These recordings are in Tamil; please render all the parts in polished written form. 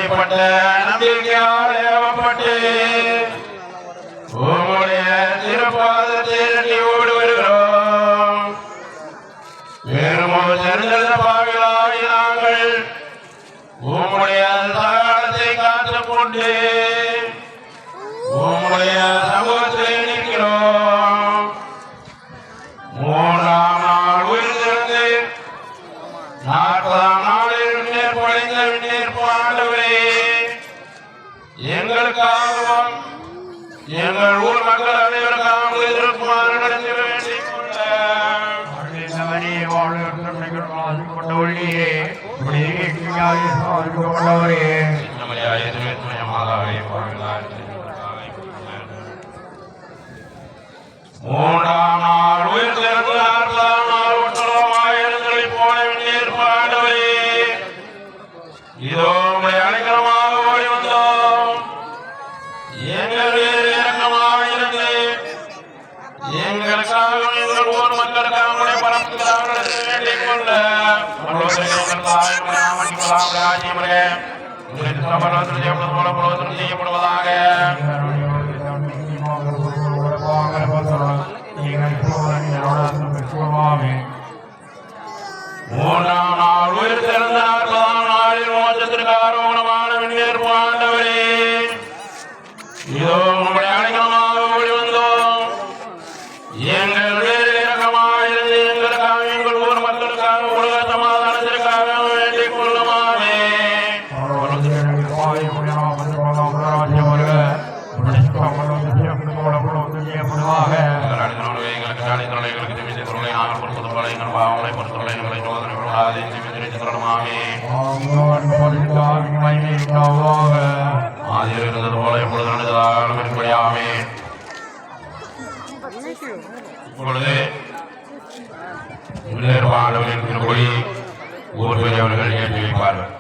அப்படிப்பட்ட நம்பிக்கையால் ஏவப்பட்டு உம்முடைய திருப்பாதத்தை ஓடி வருகிறோம். வேறுமோ தெரிந்த பாவிகளாகி நாங்கள் உம்முடைய சகாலத்தை காத்துக் கொண்டு உம்முடைய சமூகத்திலே நிற்கிறோம். 3ஆம் நாள் உயிர்த்தெழுந்து 40ஆம் நாளில் விண்ணேற்படைந்த விண்ணேற்பு ஆண்டவரே, எங்களுக்காகவும் எங்கள் ஊர் மக்கள் அனைவருக்காக எதிர்க்குமாறு நடத்த வேண்டிக் கொண்டவரே, மூன்றாம் நாள் உயிர் திறந்து 40ஆம் நாள் ஒற்றமாயிருந்ததை போல விண்ணேற்பாண்டவரே, இதோ உங்களை அடைக்கலமாக ஓடி வந்தோம். எங்கள் வேறு இறக்கமாயிருந்து எங்களுக்காகவும் எங்கள் ஊர் மக்களுக்காக உடைய பரப்புகிறாக வேண்டிக் கொள்ள செய்யப்படுவதாக. மூன்றாம் நாள் உயிர் திறந்த 40ஆம் நாளில் மோட்சத்திற்கு ஆரோகணமான விண்ணேற்பு ஆண்டவரே, இதோ உங்களுடைய அடைக்கலமாக ஓடி வந்தோம். எங்கள் வேறு இறக்கமாயிருந்து எங்களுக்காக எங்கள் ஊர் மக்களுக்காக உலக சமாதானத்திற்காக வேண்டிக் கொள்ளுமாமே. ஆதியில் இருந்தது போல எப்பொழுது நடந்ததாலும் இருப்படியாமே. இப்பொழுது முன்னேற்பாடுகளின் திருப்படி ஊர் பெரியவர்கள் ஏற்றி வைப்பார்கள்.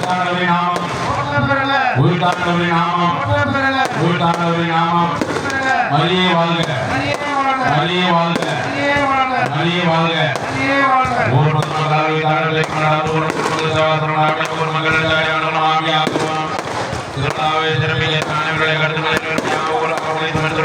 ஊர்த்தாண்டவரின் நாமம் ஊர்த்தாண்டவரின் நாமம் ஊர்த்தாண்டவரின் நாமம் மரியே வாழ்க மரியே வாழ்க மரியே வாழ்க ஊர் மக்களால் தாரலை கொண்டாடு ஊர் சகோதரனாக ஊர் மக்கள் ஆகியாகுவோம் திருநாவை சிறப்பிலே தானங்களை கருத்துக்களை ஊர் அவர்களை தமிழ்